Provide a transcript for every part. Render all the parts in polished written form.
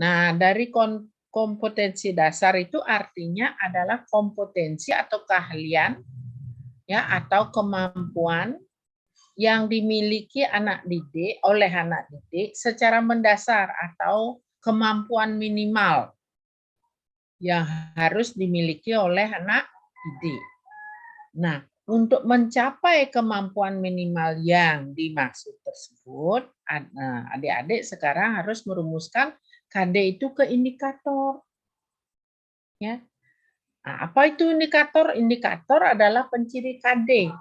Nah, dari kompetensi dasar itu artinya adalah kompetensi atau keahlian ya atau kemampuan yang dimiliki anak didik oleh anak didik secara mendasar atau kemampuan minimal yang harus dimiliki oleh anak didik. Nah, untuk mencapai kemampuan minimal yang dimaksud tersebut, adik-adik sekarang harus merumuskan KD itu ke indikator. Ya. Nah, apa itu indikator? Indikator adalah penciri KD.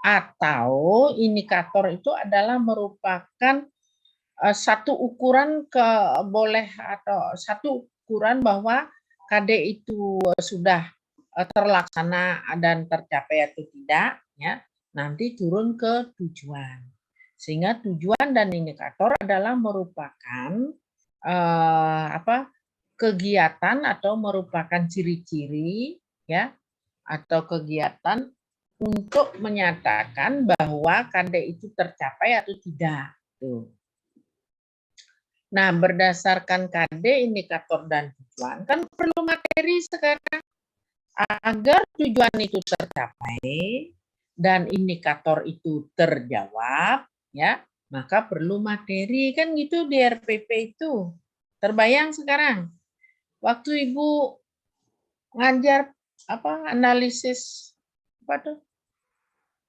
Atau indikator itu adalah merupakan satu ukuran boleh atau satu ukuran bahwa KD itu sudah terlaksana dan tercapai atau tidak, ya, nanti turun ke tujuan. Sehingga tujuan dan indikator adalah merupakan kegiatan atau merupakan ciri-ciri ya atau kegiatan untuk menyatakan bahwa KD itu tercapai atau tidak. Tuh. Nah, berdasarkan KD, indikator, dan tujuan, kan perlu materi sekarang. Agar tujuan itu tercapai dan indikator itu terjawab, ya, maka perlu materi, kan gitu di RPP itu. Terbayang sekarang, waktu Ibu ngajar analisis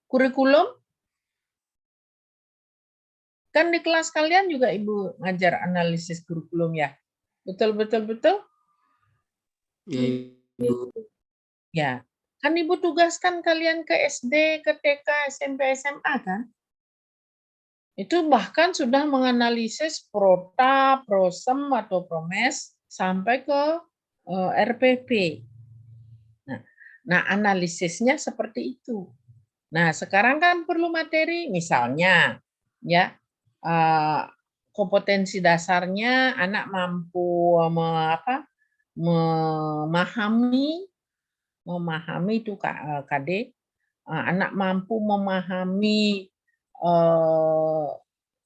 kurikulum, kan di kelas kalian juga Ibu ngajar analisis kurikulum ya, betul? Ya, Ibu. Ya, kan Ibu tugaskan kalian ke SD, ke TK, SMP, SMA kan? Itu bahkan sudah menganalisis prota, prosem atau promes sampai ke RPP. Nah, analisisnya seperti itu. Nah, sekarang kan perlu materi, misalnya ya kompetensi dasarnya anak mampu memahami itu KD, anak mampu memahami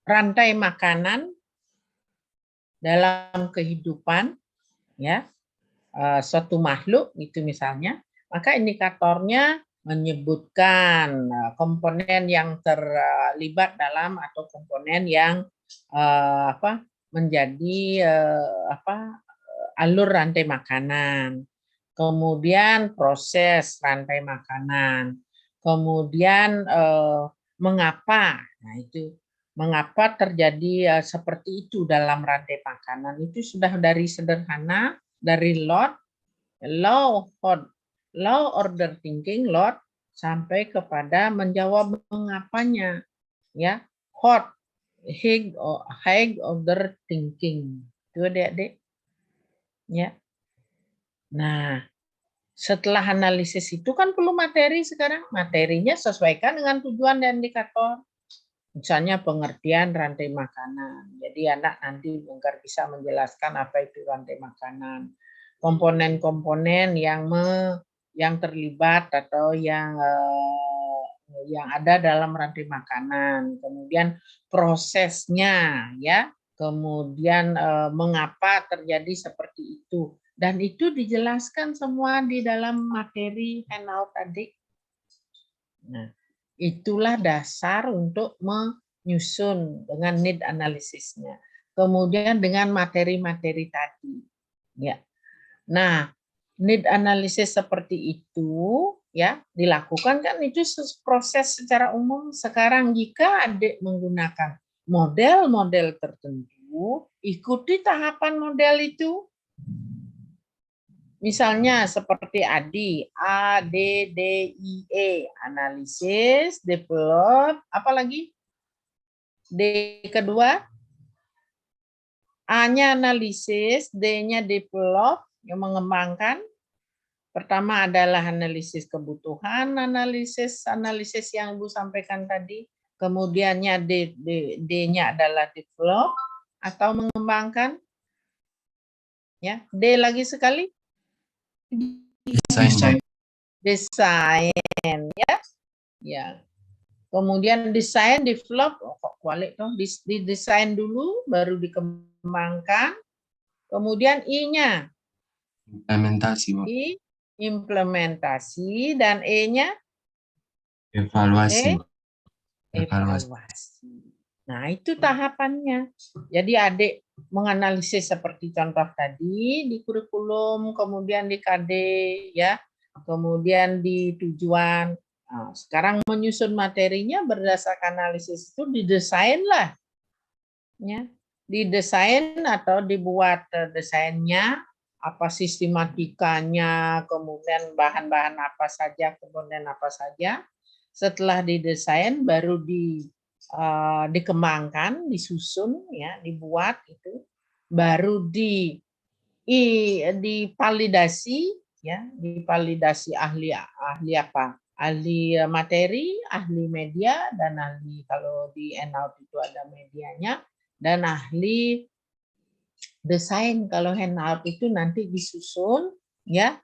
rantai makanan dalam kehidupan ya suatu makhluk itu misalnya, maka indikatornya menyebutkan komponen yang terlibat dalam atau komponen yang menjadi alur rantai makanan, kemudian proses rantai makanan, kemudian mengapa, nah itu mengapa terjadi seperti itu dalam rantai makanan, itu sudah dari sederhana, dari law order thinking, sampai kepada menjawab mengapanya, ya, high order thinking, itu adik-adik, ya. Nah, setelah analisis itu kan perlu materi sekarang, materinya sesuaikan dengan tujuan dan indikator. Misalnya pengertian rantai makanan. Jadi anak nanti agar bisa menjelaskan apa itu rantai makanan. Komponen-komponen yang terlibat atau yang ada dalam rantai makanan. Kemudian prosesnya ya. Kemudian mengapa terjadi seperti itu. Dan itu dijelaskan semua di dalam materi handout tadi. Nah, itulah dasar untuk menyusun dengan need analisisnya. Kemudian dengan materi-materi tadi. Ya. Nah, need analisis seperti itu ya dilakukan kan itu proses secara umum. Sekarang jika adik menggunakan model-model tertentu, ikuti tahapan model itu. Misalnya seperti ADI, A, D, D, I, E, analisis, develop, apa lagi? D kedua, A-nya analisis, D-nya develop, yang mengembangkan. Pertama adalah analisis kebutuhan, analisis yang Ibu sampaikan tadi. Kemudiannya D-nya adalah develop atau mengembangkan. Ya, D lagi sekali. Desain ya. Ya. Kemudian desain, develop, kok kualik dong, didesain dulu baru dikembangkan. Kemudian I-nya, Implementasi, Bu. I, implementasi, dan E-nya, Evaluasi, Bu. Evaluasi. evaluasi. Nah, itu tahapannya. Jadi adik menganalisis seperti contoh tadi di kurikulum, kemudian di KD, ya, kemudian di tujuan. Nah, sekarang menyusun materinya berdasarkan analisis itu didesain lah, ya, didesain atau dibuat desainnya, apa sistematikanya, kemudian bahan-bahan apa saja, kemudian apa saja. Setelah didesain baru dikembangkan, disusun, ya, dibuat itu, baru divalidasi, ya, divalidasi ahli apa? Ahli materi, ahli media, dan ahli kalau di handout itu ada medianya, dan ahli desain. Kalau handout itu nanti disusun, ya,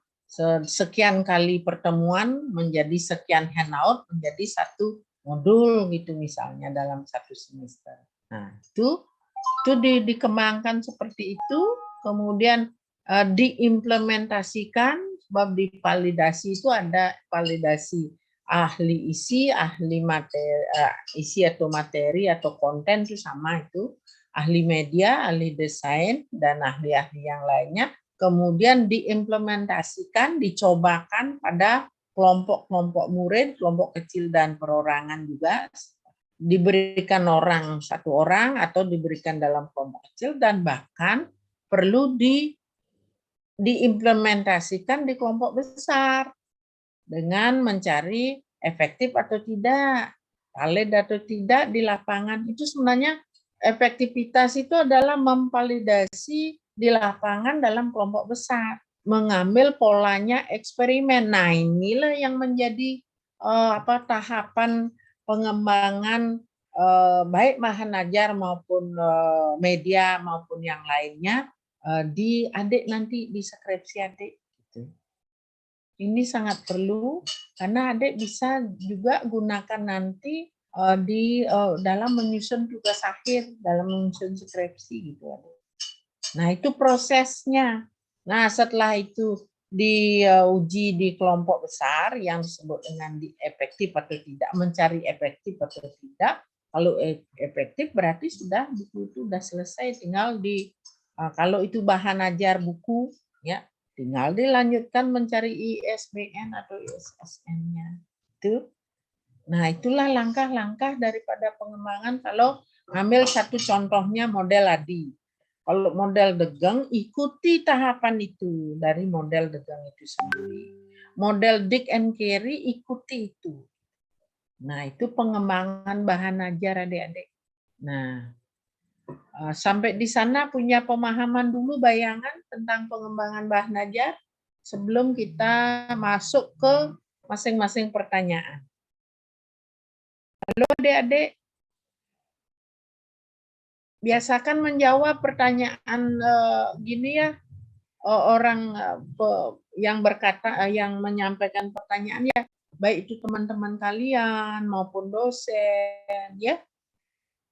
sekian kali pertemuan menjadi sekian handout menjadi satu modul gitu misalnya dalam satu semester. Nah, itu dikembangkan seperti itu, kemudian diimplementasikan, sebab di validasi itu ada validasi ahli isi, ahli materi, isi atau materi atau konten itu sama itu, ahli media, ahli desain, dan ahli-ahli yang lainnya, kemudian diimplementasikan, dicobakan pada kelompok-kelompok murid, kelompok kecil dan perorangan juga, diberikan orang satu orang atau diberikan dalam kelompok kecil, dan bahkan perlu diimplementasikan di kelompok besar dengan mencari efektif atau tidak, valid atau tidak di lapangan. Itu sebenarnya efektivitas itu adalah memvalidasi di lapangan dalam kelompok besar, mengambil polanya eksperimen. Nah, inilah yang menjadi tahapan pengembangan baik bahan ajar maupun media maupun yang lainnya di adik nanti di skripsi adik. Gitu. Ini sangat perlu karena adik bisa juga gunakan nanti dalam menyusun tugas akhir, dalam menyusun skripsi gitu. Nah, itu prosesnya. Nah, setelah itu diuji di kelompok besar yang disebut dengan efektif atau tidak, mencari efektif atau tidak. Kalau efektif berarti sudah buku itu sudah selesai, tinggal kalau itu bahan ajar buku, ya, tinggal dilanjutkan mencari ISBN atau ISSN-nya. Itu. Nah, itulah langkah-langkah daripada pengembangan kalau ambil satu contohnya model ADI. Kalau model Degeng, ikuti tahapan itu dari model Degeng itu sendiri. Model Dick and Carey, ikuti itu. Nah, itu pengembangan bahan ajar adik-adik. Nah, sampai di sana punya pemahaman dulu, bayangan tentang pengembangan bahan ajar sebelum kita masuk ke masing-masing pertanyaan. Halo adik-adik. Biasakan menjawab pertanyaan gini ya, orang yang berkata, yang menyampaikan pertanyaan ya, baik itu teman-teman kalian maupun dosen, ya.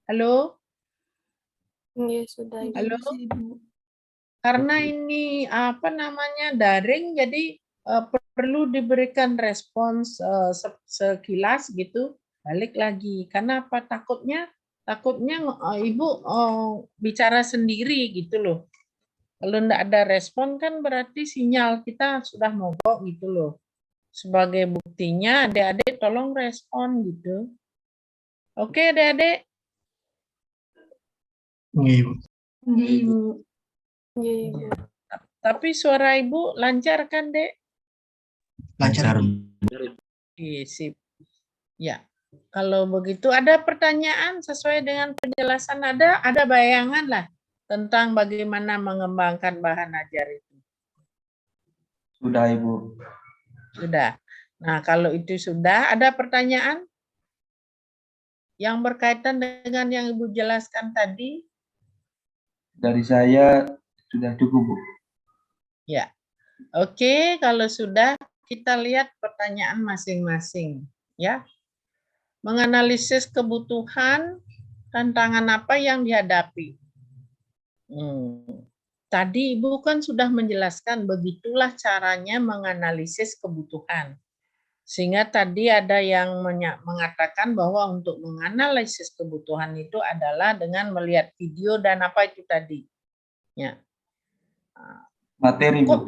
Halo? Ya, sudah. Halo? Karena ini apa namanya daring, jadi perlu diberikan respons sekilas gitu, balik lagi. Karena apa? Takutnya ibu bicara sendiri gitu loh. Kalau enggak ada respon kan berarti sinyal kita sudah mogok gitu loh. Sebagai buktinya adik-adik tolong respon gitu. Oke adik-adik? Iya, Ibu. Iya, Ibu. Tapi suara ibu lancar kan, Dek? Lancar. Oke, sip. Ya. Kalau begitu ada pertanyaan sesuai dengan penjelasan ada bayangan lah tentang bagaimana mengembangkan bahan ajar itu. Sudah, Ibu. Sudah. Nah, kalau itu sudah, ada pertanyaan yang berkaitan dengan yang Ibu jelaskan tadi? Dari saya sudah cukup, Bu. Ya. Oke, kalau sudah kita lihat pertanyaan masing-masing, ya. Menganalisis kebutuhan, tantangan apa yang dihadapi. tadi Ibu kan sudah menjelaskan begitulah caranya menganalisis kebutuhan. Sehingga tadi ada yang mengatakan bahwa untuk menganalisis kebutuhan itu adalah dengan melihat video dan apa itu tadi. Ya. Materi, Bu.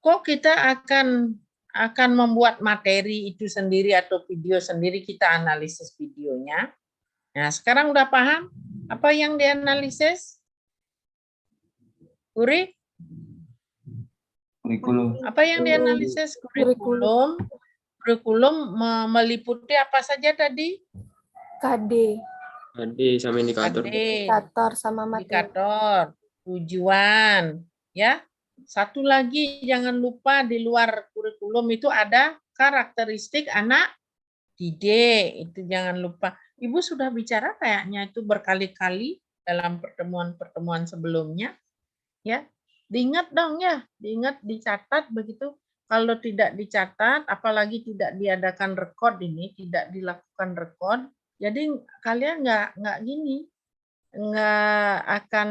Kok kita akan membuat materi itu sendiri atau video sendiri, kita analisis videonya. Nah, sekarang udah paham apa yang dianalisis? Uri? Kurikulum. Apa yang dianalisis? Kurikulum. Kurikulum meliputi apa saja tadi? KD, sama indikator. KD, indikator sama materi. indikator, tujuan, ya. Satu lagi jangan lupa di luar kurikulum itu ada karakteristik anak didik, itu jangan lupa. Ibu sudah bicara kayaknya itu berkali-kali dalam pertemuan-pertemuan sebelumnya, ya. Diingat dong ya, diingat, dicatat begitu. Kalau tidak dicatat, apalagi tidak diadakan rekod ini, tidak dilakukan rekod, jadi kalian nggak gini, nggak akan,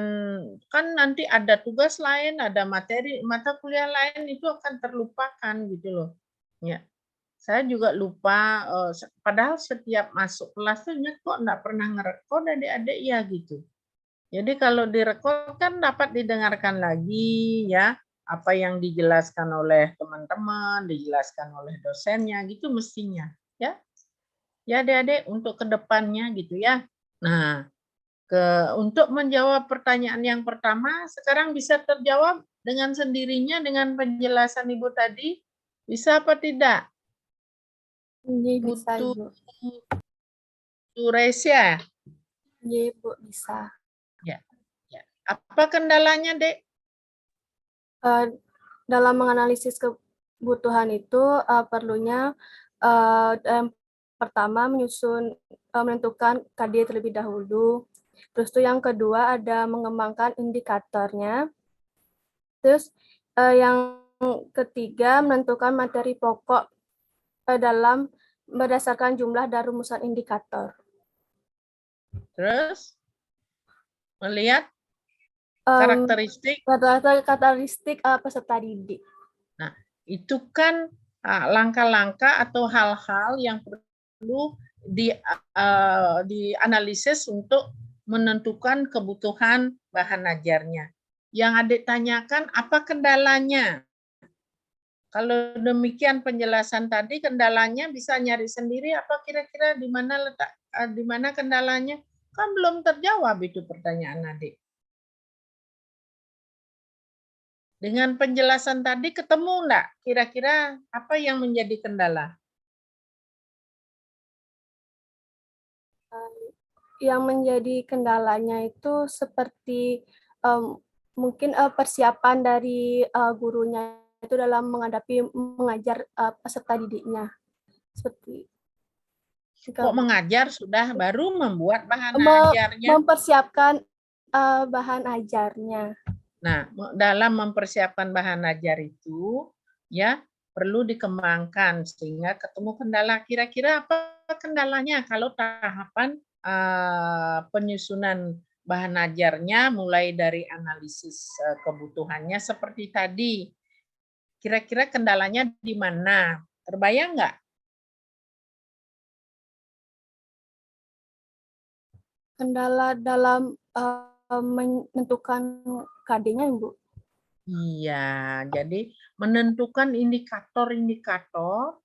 kan nanti ada tugas lain, ada materi mata kuliah lain, itu akan terlupakan gitu loh. Ya. Saya juga lupa, padahal setiap masuk kelas tuh ingat kok nggak pernah ngerekod adik-adik ya gitu. Jadi kalau direkod kan dapat didengarkan lagi ya, apa yang dijelaskan oleh teman-teman, dijelaskan oleh dosennya gitu mestinya ya. Ya adik-adik untuk kedepannya gitu ya. Nah, untuk menjawab pertanyaan yang pertama, sekarang bisa terjawab dengan sendirinya dengan penjelasan Ibu tadi? Bisa apa tidak? Iya, bisa, Untuk Ibu. Resia? Iya, Ibu, bisa. Ya. Apa kendalanya, Dek? Dalam menganalisis kebutuhan itu perlunya yang pertama menentukan KD terlebih dahulu. Terus tuh yang kedua ada mengembangkan indikatornya. Terus yang ketiga menentukan materi pokok dalam berdasarkan jumlah dan rumusan indikator. Terus melihat karakteristik. Karakteristik peserta didik. Nah, itu kan langkah-langkah atau hal-hal yang perlu dianalisis untuk menentukan kebutuhan bahan ajarnya. Yang adik tanyakan apa kendalanya? Kalau demikian penjelasan tadi, kendalanya bisa nyari sendiri apa kira-kira di mana kendalanya? Kan belum terjawab itu pertanyaan adik. Dengan penjelasan tadi ketemu enggak kira-kira apa yang menjadi kendala? Yang menjadi kendalanya itu seperti mungkin persiapan dari gurunya itu dalam mengajar peserta didiknya. Seperti kok mengajar sudah baru membuat bahan ajarnya? Mempersiapkan bahan ajarnya. Nah, dalam mempersiapkan bahan ajar itu ya perlu dikembangkan sehingga ketemu kendala. Kira-kira apa kendalanya kalau tahapan penyusunan bahan ajarnya mulai dari analisis kebutuhannya seperti tadi. Kira-kira kendalanya di mana? Terbayang nggak? Kendala dalam menentukan KD-nya, Ibu. Iya, jadi menentukan indikator-indikator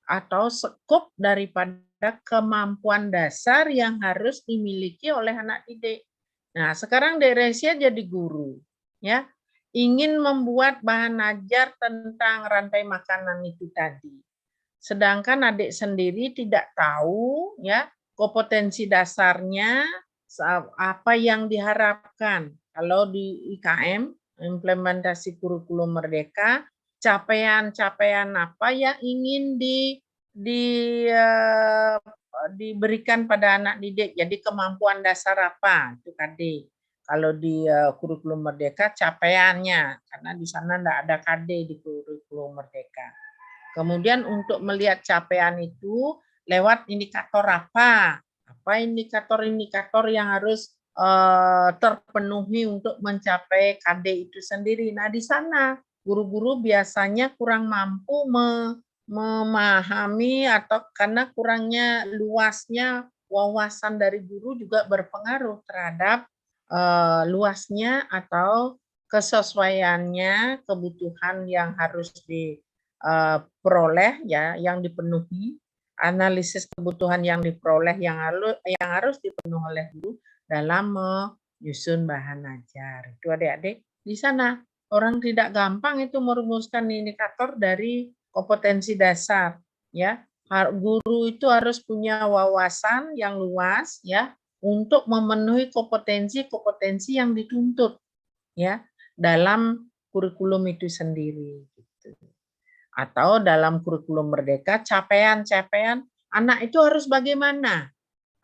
atau skop daripada kemampuan dasar yang harus dimiliki oleh anak didik. Nah, sekarang Dek Resia jadi guru, ya, ingin membuat bahan ajar tentang rantai makanan itu tadi. Sedangkan adik sendiri tidak tahu, ya, kompetensi dasarnya apa yang diharapkan. Kalau di IKM implementasi kurikulum merdeka, capaian-capaian apa yang ingin diberikan pada anak didik. Jadi kemampuan dasar apa itu tadi. Kalau di kurikulum merdeka capaiannya, karena di sana tidak ada KD di kurikulum merdeka. Kemudian untuk melihat capaian itu lewat indikator apa? Apa indikator-indikator yang harus terpenuhi untuk mencapai KD itu sendiri. Nah, di sana guru-guru biasanya kurang mampu memahami atau karena kurangnya luasnya wawasan dari guru juga berpengaruh terhadap luasnya atau kesesuaiannya kebutuhan yang harus diperoleh ya, yang dipenuhi, analisis kebutuhan yang diperoleh yang harus dipenuhi oleh guru dalam menyusun bahan ajar. Itu adik-adik di sana orang tidak gampang itu merumuskan indikator dari kompetensi dasar ya. Guru itu harus punya wawasan yang luas ya untuk memenuhi kompetensi-kompetensi yang dituntut ya dalam kurikulum itu sendiri gitu. Atau dalam kurikulum Merdeka capaian-capaian anak itu harus bagaimana?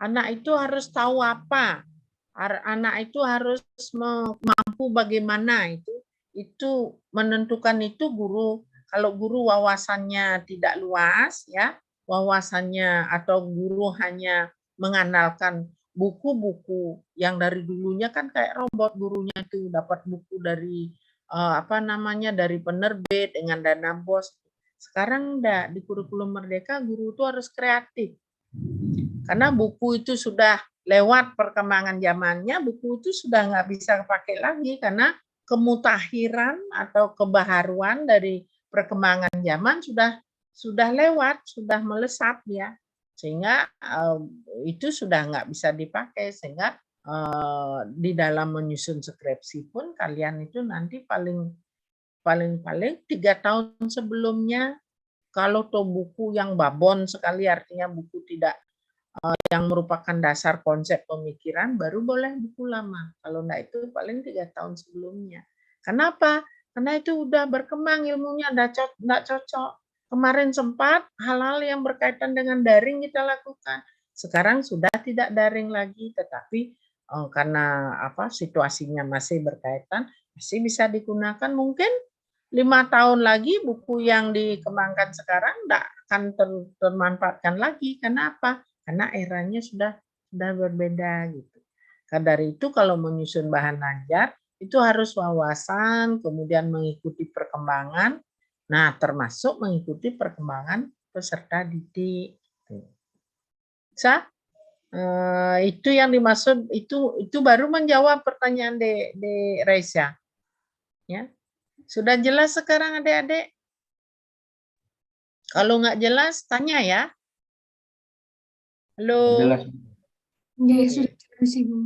Anak itu harus tahu apa? Anak itu harus mampu bagaimana itu menentukan itu guru. Kalau guru wawasannya tidak luas ya, wawasannya atau guru hanya mengandalkan buku-buku yang dari dulunya kan kayak robot, gurunya itu dapat buku dari dari penerbit dengan dana BOS. Sekarang enggak, di kurikulum Merdeka guru itu harus kreatif. Karena buku itu sudah lewat perkembangan zamannya, buku itu sudah nggak bisa pakai lagi karena kemutakhiran atau kebaharuan dari perkembangan zaman sudah lewat, sudah melesat ya, sehingga itu sudah nggak bisa dipakai, sehingga di dalam menyusun skripsi pun kalian itu nanti paling 3 tahun sebelumnya, kalau toh buku yang babon sekali artinya buku tidak yang merupakan dasar konsep pemikiran baru boleh buku lama. Kalau enggak itu paling 3 tahun sebelumnya. Kenapa? Karena itu udah berkembang ilmunya, enggak cocok. Kemarin sempat hal-hal yang berkaitan dengan daring kita lakukan. Sekarang sudah tidak daring lagi, tetapi karena situasinya masih berkaitan, masih bisa digunakan. Mungkin 5 tahun lagi buku yang dikembangkan sekarang enggak akan termanfaatkan lagi. Kenapa? Karena eranya sudah berbeda gitu. Karena dari itu kalau menyusun bahan ajar itu harus wawasan, kemudian mengikuti perkembangan, nah termasuk mengikuti perkembangan peserta didik. Bisa? Itu yang dimaksud itu baru menjawab pertanyaan de Reisa. Ya. Sudah jelas sekarang adik-adik? Kalau nggak jelas tanya ya. Halo. Jelas. Ya, sudah jelas Ibu.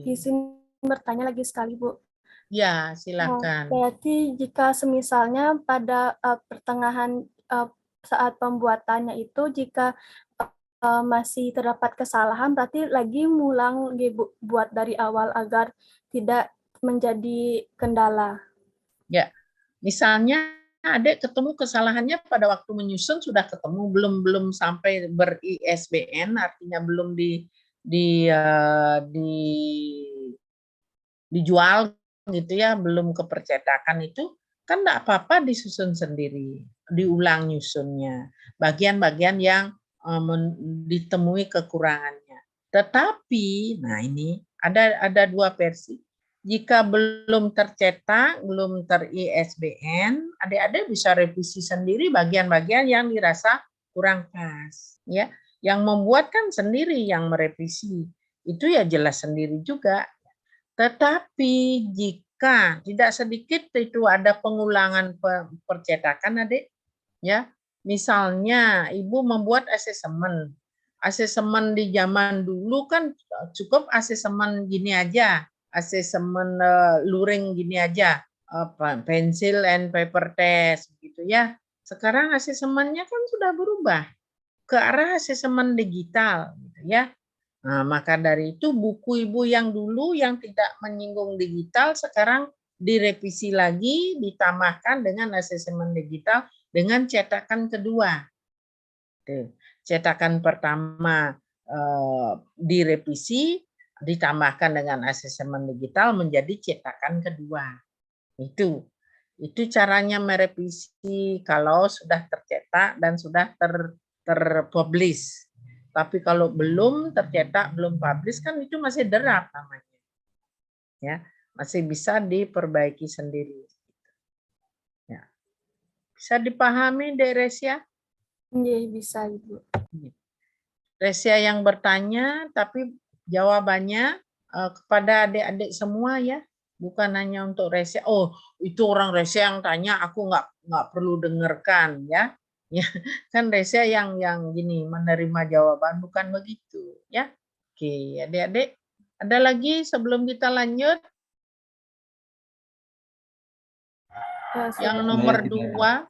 Izin bertanya lagi sekali, Bu. Ya, silakan. Berarti jika semisalnya pada pertengahan saat pembuatannya itu jika masih terdapat kesalahan, berarti lagi ngulang buat dari awal agar tidak menjadi kendala. Ya, misalnya adik ketemu kesalahannya pada waktu menyusun sudah ketemu, belum sampai ber-ISBN, artinya belum dijual gitu ya, belum ke percetakan itu, kan enggak apa-apa disusun sendiri, diulang nyusunnya. Bagian-bagian yang ditemui kekurangannya. Tetapi, nah ini ada 2 versi. Jika belum tercetak, belum ter-ISBN, adik-adik bisa revisi sendiri bagian-bagian yang dirasa kurang pas. Ya, yang membuat kan sendiri yang merevisi. Itu ya jelas sendiri juga. Tetapi jika tidak sedikit itu ada pengulangan percetakan adik, ya misalnya ibu membuat asesmen di zaman dulu kan cukup asesmen gini aja, asesmen luring gini aja, pencil and paper test gitu ya. Sekarang asesmennya kan sudah berubah ke arah asesmen digital gitu ya. Nah, maka dari itu buku ibu yang dulu yang tidak menyinggung digital sekarang direvisi lagi, ditambahkan dengan asesmen digital dengan cetakan kedua. Cetakan pertama direvisi, ditambahkan dengan asesmen digital menjadi cetakan kedua. Itu caranya merevisi kalau sudah tercetak dan sudah terpublish. Tapi kalau belum tercetak, belum publish kan itu masih draft namanya. Ya, masih bisa diperbaiki sendiri. Ya. Bisa dipahami, Dek Resia? Nggih, bisa Ibu. Resia yang bertanya, tapi jawabannya kepada adik-adik semua ya, bukan hanya untuk Resia. Oh, itu orang Resia yang tanya, aku nggak perlu dengarkan ya. Ya, kan Resia yang gini menerima jawaban, bukan begitu ya. Oke, adik-adik, ada lagi sebelum kita lanjut? Yang Sudah. nomor Saya tidak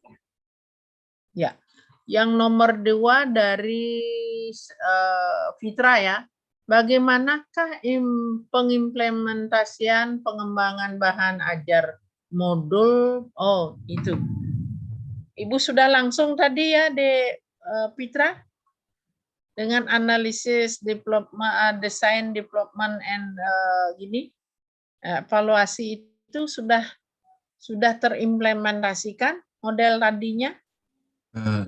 2, ya. Yang nomor 2 dari Fitra ya. Bagaimanakah pengimplementasian pengembangan bahan ajar modul? Oh, itu. Ibu sudah langsung tadi ya, Fitra, dengan analisis design development and gini, evaluasi itu sudah terimplementasikan model tadinya?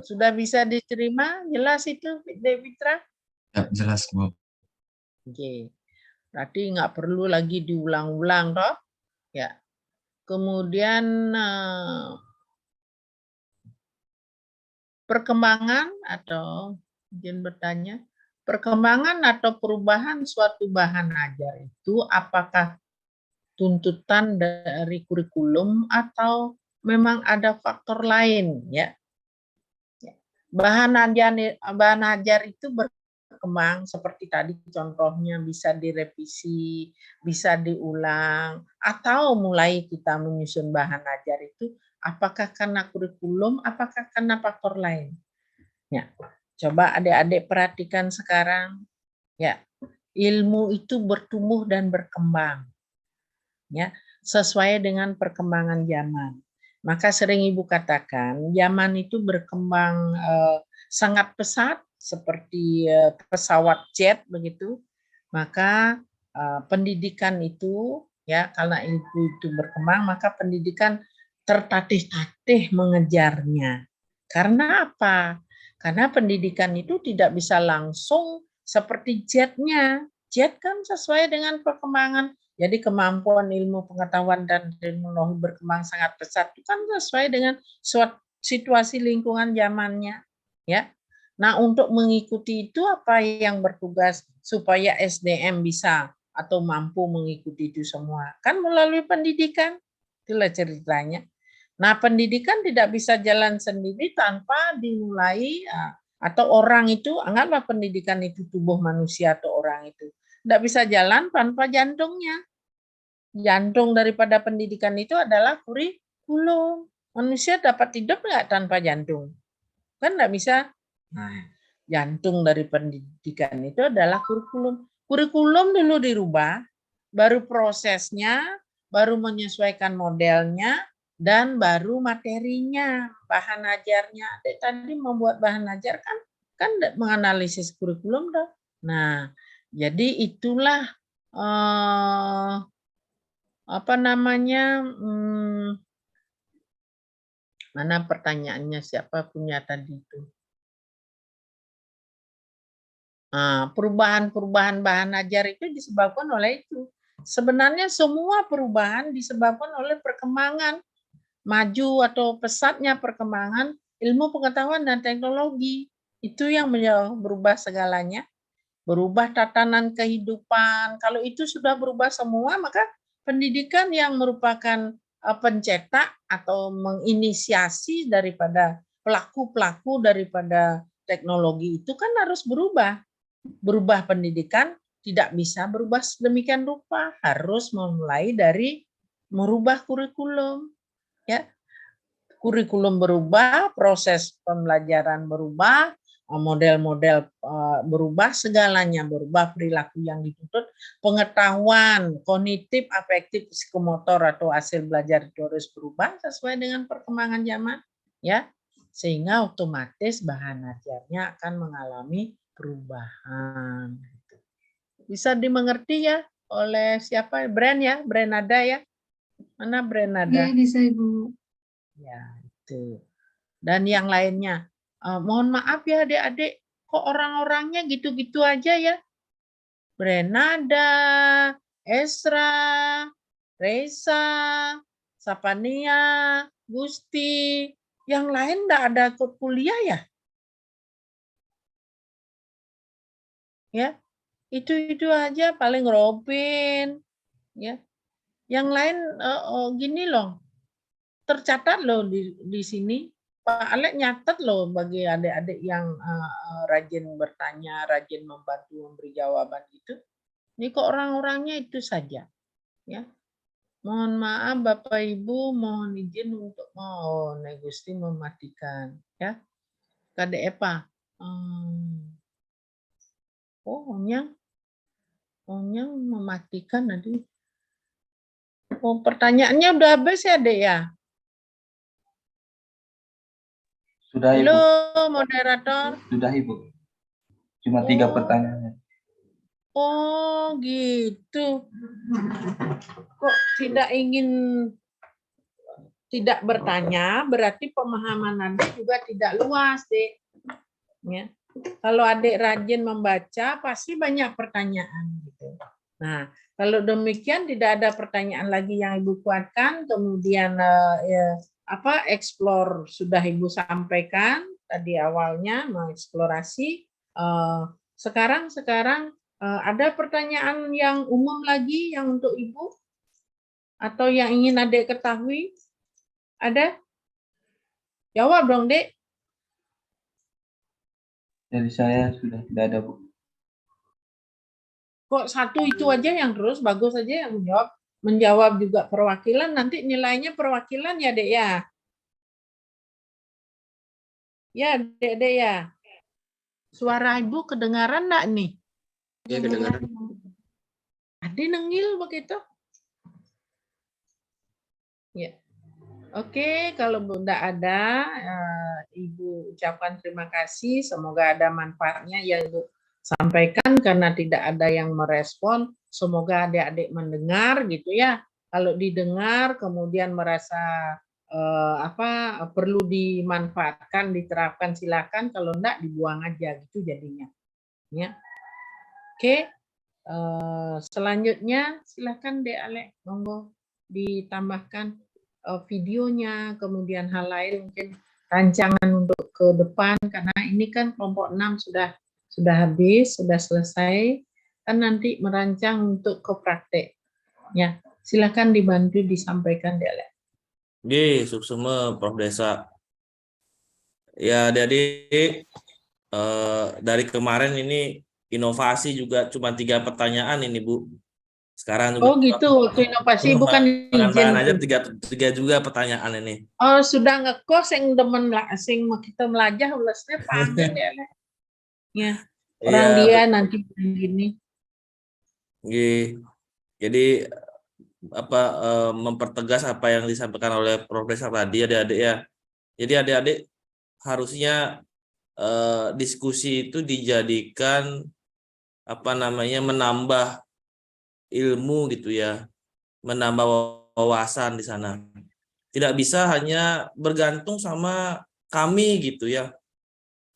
Sudah bisa diterima? Jelas itu, Fitra? Ya, jelas, Bu. Oke. Berarti nggak perlu lagi diulang-ulang, toh? Ya. Kemudian perkembangan atau mungkin bertanya, perkembangan atau perubahan suatu bahan ajar itu apakah tuntutan dari kurikulum atau memang ada faktor lain ya? Bahan ajar itu berkembang seperti tadi contohnya bisa direvisi, bisa diulang, atau mulai kita menyusun bahan ajar itu apakah karena kurikulum, apakah karena faktor lain. Ya, coba adik-adik perhatikan sekarang, ya ilmu itu bertumbuh dan berkembang, ya sesuai dengan perkembangan zaman. Maka sering Ibu katakan, zaman itu berkembang sangat pesat seperti pesawat jet begitu. Maka pendidikan itu ya karena itu berkembang, maka pendidikan tertatih-tatih mengejarnya. Karena apa? Karena pendidikan itu tidak bisa langsung seperti jetnya. Jet kan sesuai dengan perkembangan. Jadi kemampuan ilmu pengetahuan dan teknologi berkembang sangat pesat itu kan sesuai dengan situasi lingkungan zamannya, ya. Nah, untuk mengikuti itu apa yang bertugas supaya SDM bisa atau mampu mengikuti itu semua? Kan melalui pendidikan. Itulah ceritanya. Nah, pendidikan tidak bisa jalan sendiri tanpa dimulai atau orang itu, anggaplah pendidikan itu tubuh manusia atau orang itu. Tidak bisa jalan tanpa jantungnya. Jantung daripada pendidikan itu adalah kurikulum. Manusia dapat hidup nggak tanpa jantung? Kan nggak bisa. Nah, jantung dari pendidikan itu adalah kurikulum. Kurikulum dulu dirubah, baru prosesnya, baru menyesuaikan modelnya, dan baru materinya, bahan ajarnya. Tadi membuat bahan ajar kan menganalisis kurikulum dong. Nah, jadi itulah apa namanya, mana pertanyaannya, siapa punya tadi itu? Perubahan-perubahan bahan ajar itu disebabkan oleh itu. Sebenarnya semua perubahan disebabkan oleh perkembangan, maju atau pesatnya perkembangan ilmu pengetahuan dan teknologi. Itu yang berubah segalanya. Berubah tatanan kehidupan. Kalau itu sudah berubah semua, maka pendidikan yang merupakan pencetak atau menginisiasi daripada pelaku-pelaku daripada teknologi itu kan harus berubah. Berubah pendidikan tidak bisa berubah sedemikian rupa, harus memulai dari merubah kurikulum. Ya, kurikulum berubah, proses pembelajaran berubah, model-model berubah, segalanya berubah, perilaku yang dituntut, pengetahuan kognitif, afektif, psikomotor atau hasil belajar itu harus berubah sesuai dengan perkembangan zaman, ya, sehingga otomatis bahan ajarnya akan mengalami perubahan. Bisa dimengerti ya oleh siapa? Brand ya, Brand ada ya? Mana Brand ada? Ya, bisa Ibu. Ya, itu. Dan yang lainnya, mohon maaf ya adik-adik, kok orang-orangnya gitu-gitu aja ya? Brenada, Esra, Reza, Sapania, Gusti, yang lain enggak ada ikut kuliah ya? Ya, itu aja paling Robin, ya. Yang lain gini loh, tercatat loh di sini. Pak Alek nyatet loh bagi adik-adik yang rajin bertanya, rajin membantu memberi jawaban itu. Ini kok orang-orangnya itu saja, ya. Mohon maaf Bapak Ibu, mohon izin untuk Nek Gusti mematikan, ya. Kadek Epa. Onyang mematikan tadi. Oh, pertanyaannya udah habis ya, Dek ya? Sudah, Ibu. Halo, moderator. Sudah, Ibu. Cuma 3 pertanyaan. Oh, gitu. Kok tidak bertanya, berarti pemahaman Anda juga tidak luas, Dek. Ya. Kalau adik rajin membaca, pasti banyak pertanyaan. Gitu. Nah, kalau demikian tidak ada pertanyaan lagi yang Ibu kuatkan, kemudian explore sudah Ibu sampaikan tadi awalnya mengeksplorasi. Sekarang ada pertanyaan yang umum lagi yang untuk Ibu atau yang ingin adik ketahui? Ada? Jawab dong, Dek. Dari saya sudah tidak ada, Bu. Kok satu itu aja yang terus bagus aja yang menjawab juga perwakilan, nanti nilainya perwakilan ya, Dek ya. Ya, Dek ya. Suara Ibu kedengaran enggak nih? Ya, kedengaran. Adi nengil begitu. Ya. Oke, kalau tidak ada, Ibu ucapkan terima kasih. Semoga ada manfaatnya yang Ibu sampaikan karena tidak ada yang merespon. Semoga adik-adik mendengar gitu ya. Kalau didengar kemudian merasa perlu dimanfaatkan, diterapkan silakan. Kalau enggak dibuang aja gitu jadinya. Ya. Oke. Selanjutnya silakan Dek Alek, monggo ditambahkan videonya, kemudian hal lain mungkin rancangan untuk ke depan karena ini kan kelompok 6 sudah habis, sudah selesai, kan nanti merancang untuk ke praktek. Ya, silakan dibantu disampaikan Dek. Oke, Suksema Prof Desa. Ya, adik-adik, dari kemarin ini inovasi juga cuma 3 pertanyaan ini, Bu. Sekarang juga gitu, waktu inovasi bukan izin. aja 3 juga pertanyaan ini. Oh, sudah ngekos yang demen lah, sing kita melajah ulasnya panggil ya. Ya. Orang dia nanti begini. Jadi mempertegas apa yang disampaikan oleh Profesor tadi, adik-adik ya. Jadi adik-adik harusnya diskusi itu dijadikan menambah ilmu gitu ya, menambah wawasan di sana. Tidak bisa hanya bergantung sama kami gitu ya.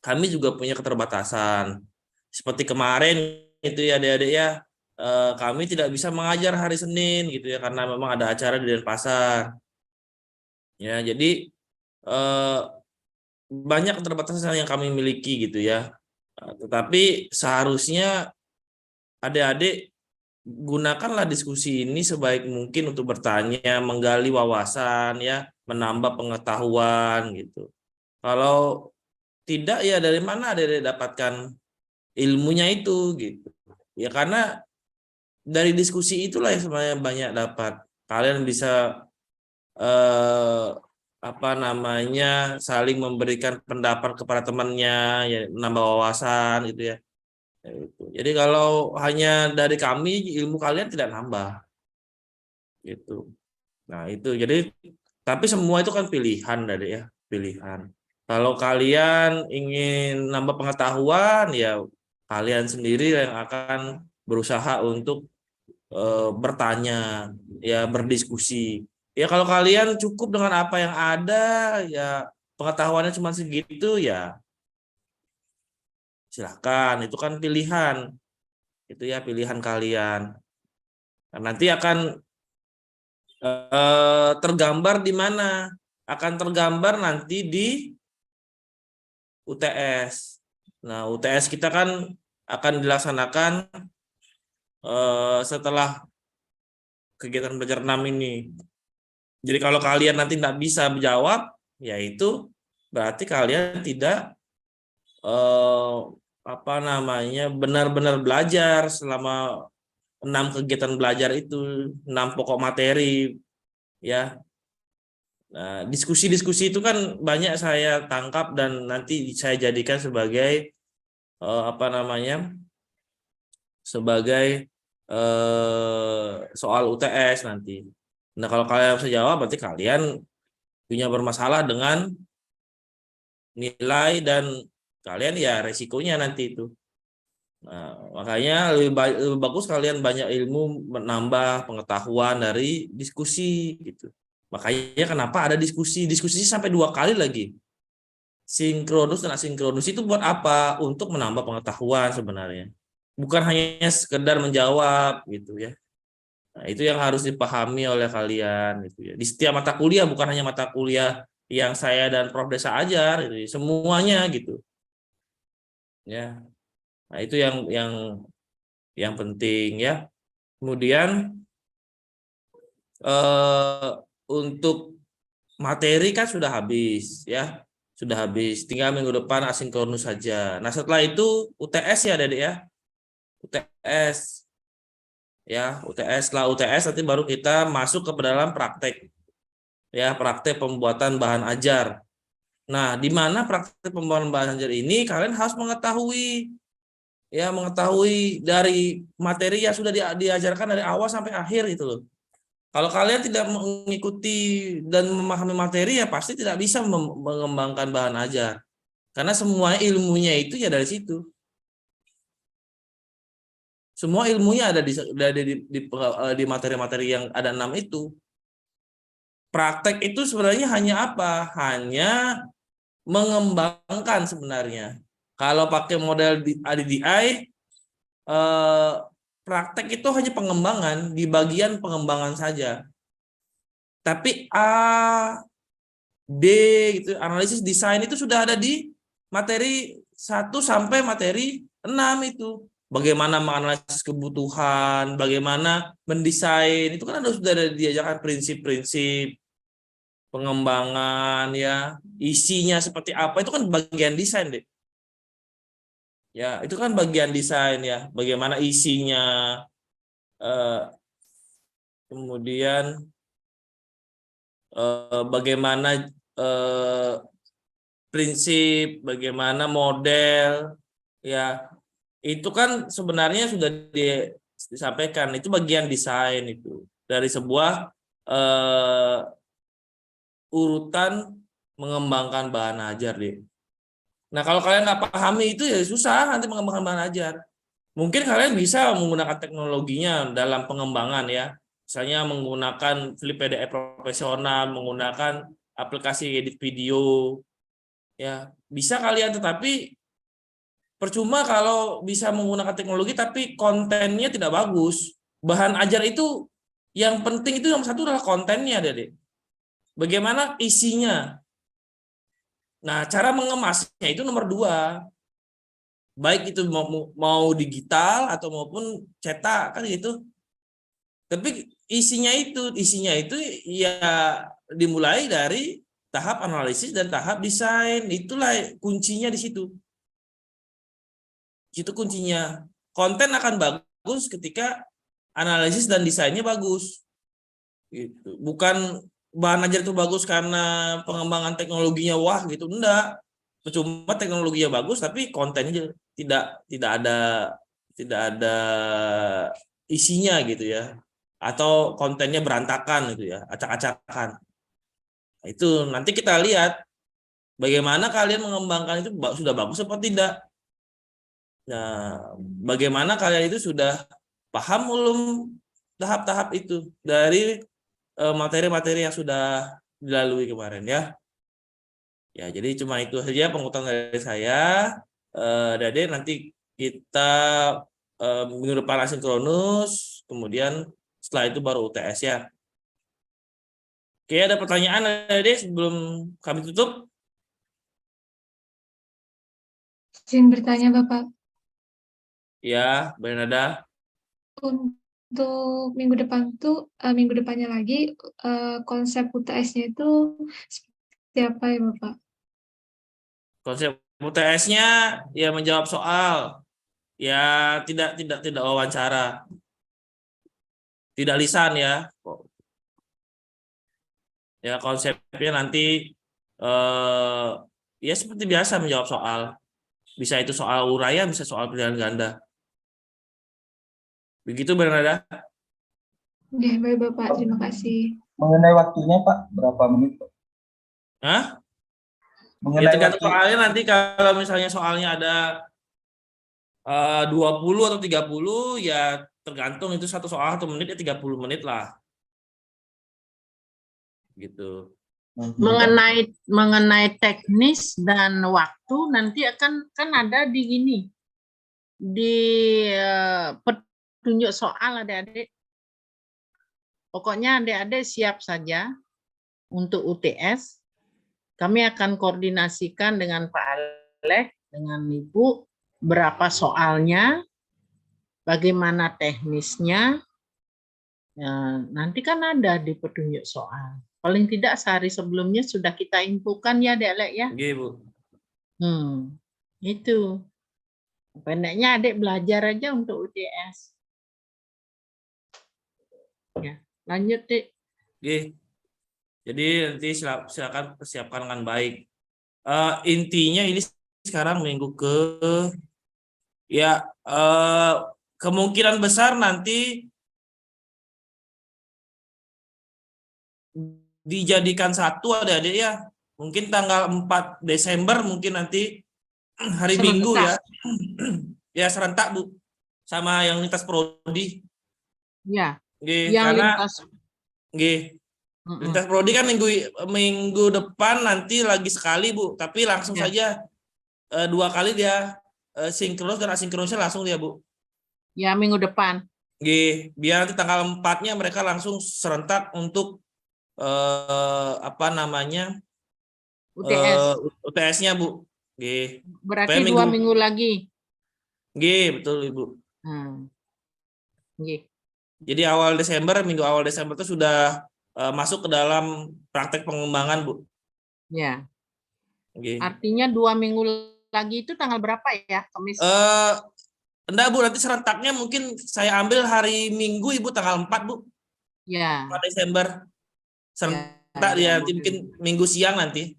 Kami juga punya keterbatasan. Seperti kemarin itu ya adik-adik ya, kami tidak bisa mengajar hari Senin gitu ya karena memang ada acara di Denpasar. Ya, jadi banyak keterbatasan yang kami miliki gitu ya. Tetapi seharusnya adik-adik gunakanlah diskusi ini sebaik mungkin untuk bertanya, menggali wawasan ya, menambah pengetahuan gitu. Kalau tidak ya dari mana adik-adik dapatkan ilmunya itu gitu. Ya karena dari diskusi itulah yang sebenarnya banyak dapat. Kalian bisa saling memberikan pendapat kepada temannya, ya, menambah wawasan gitu ya. Jadi kalau hanya dari kami ilmu kalian tidak nambah gitu. Nah itu jadi tapi semua itu kan pilihan dari ya, pilihan. Kalau kalian ingin nambah pengetahuan ya kalian sendiri yang akan berusaha untuk bertanya ya, berdiskusi. Ya kalau kalian cukup dengan apa yang ada ya, pengetahuannya cuma segitu ya silahkan, itu kan pilihan, itu ya pilihan kalian. Nah, nanti akan tergambar di mana? Akan tergambar nanti di UTS. Nah, UTS kita kan akan dilaksanakan setelah kegiatan belajar 6 ini. Jadi kalau kalian nanti tidak bisa menjawab, yaitu berarti kalian tidak benar-benar belajar selama 6 kegiatan belajar itu, 6 pokok materi, ya. Nah, diskusi-diskusi itu kan banyak saya tangkap dan nanti saya jadikan sebagai sebagai soal UTS nanti. Nah, kalau kalian bisa jawab, berarti kalian punya bermasalah dengan nilai dan kalian ya resikonya nanti itu. Nah, makanya lebih bagus kalian banyak ilmu, menambah pengetahuan dari diskusi gitu. Makanya kenapa ada diskusi sampai 2 kali lagi. Sinkronus dan asinkronus itu buat apa? Untuk menambah pengetahuan sebenarnya. Bukan hanya sekedar menjawab gitu ya. Nah, itu yang harus dipahami oleh kalian gitu ya. Di setiap mata kuliah, bukan hanya mata kuliah yang saya dan Prof Desa ajar, gitu, semuanya gitu. Ya. Nah, itu yang penting ya. Kemudian untuk materi kan sudah habis ya. Sudah habis, tinggal minggu depan asinkronus saja. Nah, setelah itu UTS ya, Dedek ya. UTS. Ya, UTS. Setelah UTS nanti baru kita masuk ke dalam praktek. Ya, praktek pembuatan bahan ajar. Nah, di mana praktek pembuatan bahan ajar ini kalian harus mengetahui dari materi yang sudah diajarkan dari awal sampai akhir itu loh. Kalau kalian tidak mengikuti dan memahami materi ya pasti tidak bisa mengembangkan bahan ajar. Karena semua ilmunya itu ya dari situ. Semua ilmunya ada di materi-materi yang ada 6 itu. Praktek itu sebenarnya hanya apa? Hanya mengembangkan sebenarnya. Kalau pakai model ADDI, praktek itu hanya pengembangan, di bagian pengembangan saja. Tapi A, D, gitu, analisis desain itu sudah ada di materi 1 sampai materi 6 itu. Bagaimana menganalisis kebutuhan, bagaimana mendesain, itu kan sudah ada diajarkan prinsip-prinsip pengembangan ya, isinya seperti apa, itu kan bagian desain deh. Ya, itu kan bagian desain ya, bagaimana isinya, kemudian bagaimana prinsip, bagaimana model, ya itu kan sebenarnya sudah disampaikan, itu bagian desain itu dari sebuah urutan mengembangkan bahan ajar deh. Nah, kalau kalian nggak pahami itu ya susah nanti mengembangkan bahan ajar. Mungkin kalian bisa menggunakan teknologinya dalam pengembangan ya. Misalnya menggunakan Flip PDF profesional, menggunakan aplikasi edit video. Ya, bisa kalian, tetapi percuma kalau bisa menggunakan teknologi tapi kontennya tidak bagus. Bahan ajar itu yang penting itu yang satu adalah kontennya, Dede. Bagaimana isinya? Nah, cara mengemasnya itu nomor 2. Baik itu mau digital atau maupun cetak kan gitu. Tapi isinya itu ya dimulai dari tahap analisis dan tahap desain. Itulah kuncinya di situ. Itu kuncinya. Konten akan bagus ketika analisis dan desainnya bagus. Gitu. Bukan bahan ajar itu bagus karena pengembangan teknologinya wah gitu, enggak. Cuma teknologinya bagus tapi kontennya tidak ada isinya gitu ya, atau kontennya berantakan gitu ya, acak-acakan. Nah, itu nanti kita lihat bagaimana kalian mengembangkan itu sudah bagus atau tidak. Nah, bagaimana kalian itu sudah paham belum tahap-tahap itu dari materi-materi yang sudah dilalui kemarin ya. Ya, jadi cuma itu saja penguatan dari saya. Adik-adik nanti kita minggu depan asinkronus, kemudian setelah itu baru UTS ya. Oke, ada pertanyaan adik-adik sebelum kami tutup? Izin bertanya Bapak, Ya, Bernada. untuk minggu depannya lagi konsep UTS-nya itu seperti apa ya Bapak? Konsep UTS-nya ya menjawab soal. Ya, tidak wawancara. Tidak lisan ya. Ya, konsepnya nanti ya seperti biasa menjawab soal. Bisa itu soal uraya, bisa soal pilihan ganda. Begitu Bernada. Oke, baik Bapak, terima kasih. Mengenai waktunya Pak, berapa menit Pak? Hah? Ya Mengenai tergantung waktu, soalnya nanti kalau misalnya soalnya ada 20 atau 30 ya tergantung itu satu soal 1 menit ya 30 menit lah. Gitu. Mengenai teknis dan waktu nanti akan kan ada di gini di petunjuk soal adik-adik. Pokoknya adik-adik siap saja untuk UTS. Kami akan koordinasikan dengan Pak Alek, dengan Ibu, berapa soalnya, bagaimana teknisnya. Ya, nanti kan ada di petunjuk soal. Paling tidak sehari sebelumnya sudah kita infokan ya, Dek ya. Oke, Bu. Itu. Pendeknya adik belajar aja untuk UTS. Ya, lanjut, Dek. Oke. Jadi nanti silakan persiapkan dengan baik. Intinya ini sekarang minggu ya kemungkinan besar nanti dijadikan satu adik-adik ya. Mungkin tanggal 4 Desember mungkin nanti hari Serentak. Minggu ya. Ya serentak Bu. Sama yang lintas prodi. Ya. Nggih, Yang karena lintas. nggih. Lintas prodi kan minggu depan nanti lagi sekali Bu, tapi langsung Ya. saja 2 kali dia sinkronus dan asinkronusnya langsung dia Bu. Ya, minggu depan. Nggih, biar nanti tanggal 4-nya mereka langsung serentak untuk apa namanya? UTS. UTS-nya Bu. Nggih. Berarti Supaya 2 minggu lagi. Nggih, betul Ibu. Nggih. Jadi minggu awal Desember itu sudah masuk ke dalam praktek pengembangan Bu. Ya. Nggih. Artinya 2 minggu lagi itu tanggal berapa ya? Kamis. Enggak Bu, nanti serentaknya mungkin saya ambil hari Minggu Ibu tanggal 4 Bu. Ya. 4 Desember. Serentak dia nanti mungkin Minggu siang nanti.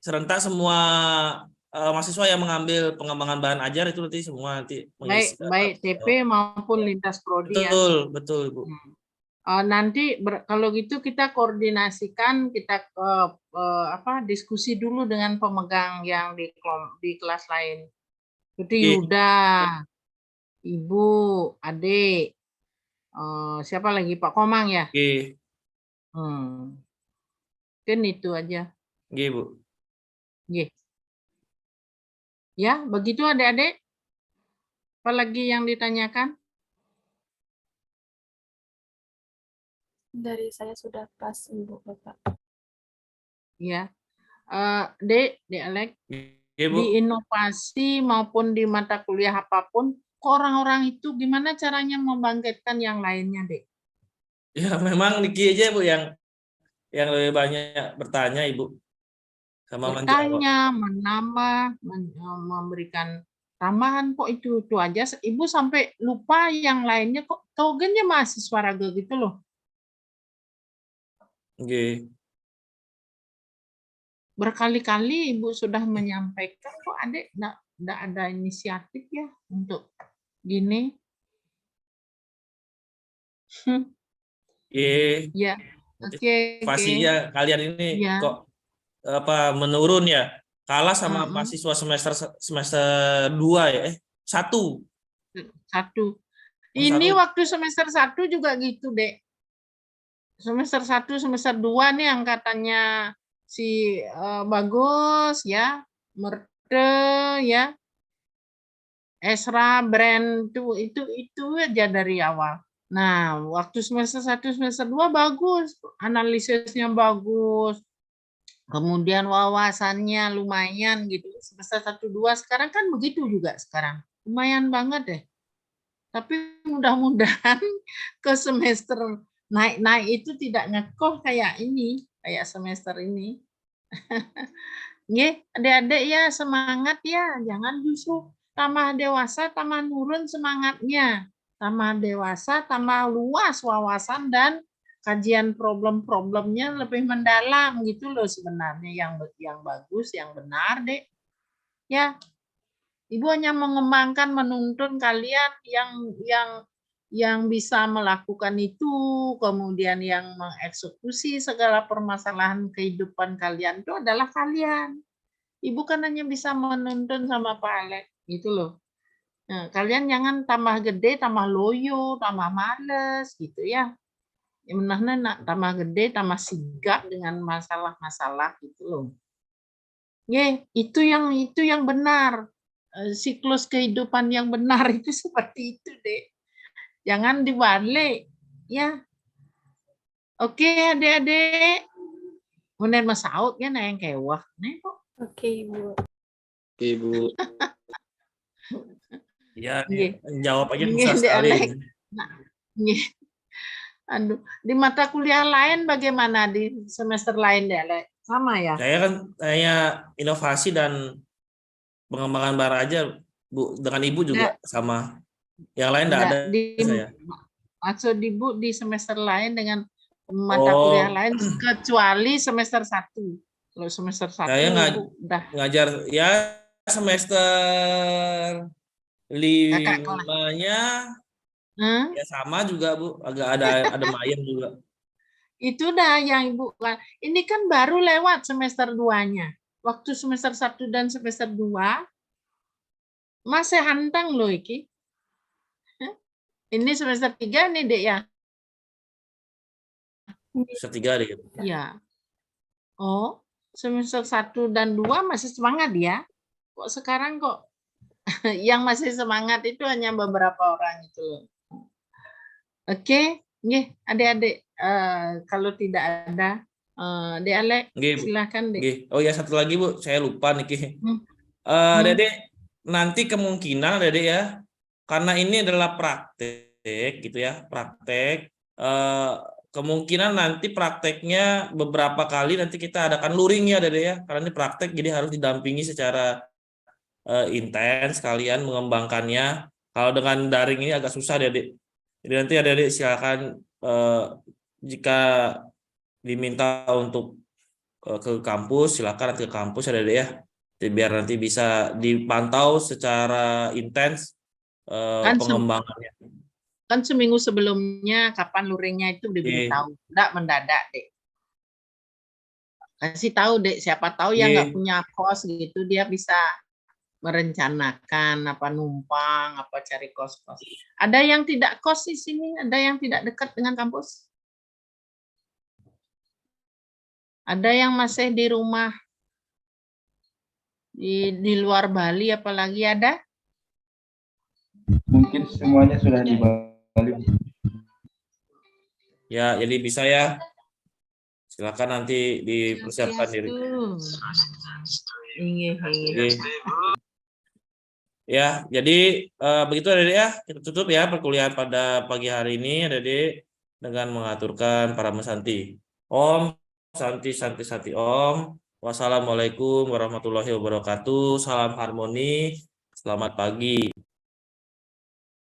Serentak semua mahasiswa yang mengambil pengembangan bahan ajar itu nanti semua nanti mengisi. Baik TP maupun lintas prodi ya. Betul Bu. Nanti kalau gitu kita koordinasikan, kita diskusi dulu dengan pemegang yang di kelas lain. Seperti Yuda, Ibu, Adik, siapa lagi Pak Komang ya? Mungkin itu aja. Nggih Bu. Nggih. Ya, begitu adik-adik. Apalagi yang ditanyakan? Dari saya sudah pas, Ibu Bapak. Ya. Dek Alek, di inovasi maupun di mata kuliah apapun, orang-orang itu gimana caranya membangkitkan yang lainnya, Dek? Ya memang Niki aja Bu yang lebih banyak bertanya Ibu. Sama bertanya, menambah, memberikan tambahan kok itu aja. Ibu sampai lupa yang lainnya kok. Kau kan ya mahasiswa raga gitu loh. Oke. Berkali-kali Ibu sudah menyampaikan kok Adik enggak ada inisiatif ya untuk gini. Ya. Oke. Pastinya kalian ini kok menurun ya. Kalah sama mahasiswa semester 2 ya. 1. Ini waktu semester 1 juga gitu, Dek. Semester 1, semester 2 nih angkatannya si bagus ya, Merte Goethe ya, Esra, Brand itu aja dari awal. Nah, waktu semester 1, semester 2 bagus, analisisnya bagus. Kemudian wawasannya lumayan gitu. Semester 1, 2 sekarang kan begitu juga sekarang. Lumayan banget deh. Tapi mudah-mudahan ke semester naik-naik itu tidak ngekoh kayak ini, kayak semester ini. Nggih, adik-adik ya semangat ya, jangan justru tambah dewasa tambah nurun semangatnya. Tambah dewasa tambah luas wawasan dan kajian problem-problemnya lebih mendalam gitu loh sebenarnya yang bagus, yang benar, Dek. Ya. Ibu hanya mengembangkan, menuntun kalian yang bisa melakukan itu, kemudian yang mengeksekusi segala permasalahan kehidupan kalian itu adalah kalian. Ibu kan hanya bisa menuntun sama Pak Alek, gitu loh. Nah, kalian jangan tambah gede, tambah loyo, tambah males, gitu ya. Yang benar tambah gede, tambah sigap dengan masalah-masalah, gitu loh. Itu yang benar. Siklus kehidupan yang benar itu seperti itu, Dek. Jangan dibalik, ya. Oke, adik-adik. Kemudian Mas Saud kan yang kewah. Nih kok. Oke, Ibu. Oke, Bu. Ya, Nggih. jawab aja Nggih, susah Dek sekali. Alek. Nah, nggih. Aduh, di mata kuliah lain bagaimana di semester lain, Dek Alek? Sama ya? Saya kan inovasi dan pengembangan barang aja, Bu. Dengan Ibu juga sama. Yang lain enggak ada saya. Maksud Ibu di semester lain dengan mata kuliah lain kecuali semester 1. Kalau semester 1 saya udah ngajar ya semester 5-nya ya sama juga, Bu. Agak ada mayem juga. Itu dah yang Ibu. Ini kan baru lewat semester 2-nya. Waktu semester 1 dan semester 2 masih hantang loh iki. Ini semester 3 nih, Dek ya. Semester 3 deh. Ya. Oh, semester 1 dan 2 masih semangat ya. Kok sekarang kok yang masih semangat itu hanya beberapa orang itu loh. Oke, nggih, adik-adik, kalau tidak ada, Dek Alek, silakan, Dek. Oh ya, satu lagi, Bu, saya lupa nih. Dede, nanti kemungkinan Dede ya, karena ini adalah praktek gitu ya, praktek. Kemungkinan nanti prakteknya beberapa kali nanti kita adakan luring ya, Dede ya, karena ini praktek jadi harus didampingi secara intens kalian mengembangkannya. Kalau dengan daring ini agak susah, Dede. Jadi nanti Adik-adik silakan jika diminta untuk ke kampus, silakan nanti ke kampus Adik-adik ya. Jadi biar nanti bisa dipantau secara intens pengembangannya. Kan seminggu sebelumnya kapan luringnya itu diberitahu, enggak mendadak, Dek. Kasih tahu, Dek, siapa tahu yang nggak punya kos gitu dia bisa merencanakan apa numpang, apa cari kos-kos. Ada yang tidak kos di sini, ada yang tidak dekat dengan kampus. Ada yang masih di rumah di luar Bali apalagi ada? Mungkin semuanya sudah di Bali. Ya, jadi bisa ya. Silakan nanti dipersiapkan diri. Ya, jadi begitu Adik ya. Kita tutup ya perkuliahan pada pagi hari ini Adik dengan mengaturkan para mesanti. Om Santi Santi Santi Om. Wassalamualaikum warahmatullahi wabarakatuh. Salam harmoni. Selamat pagi.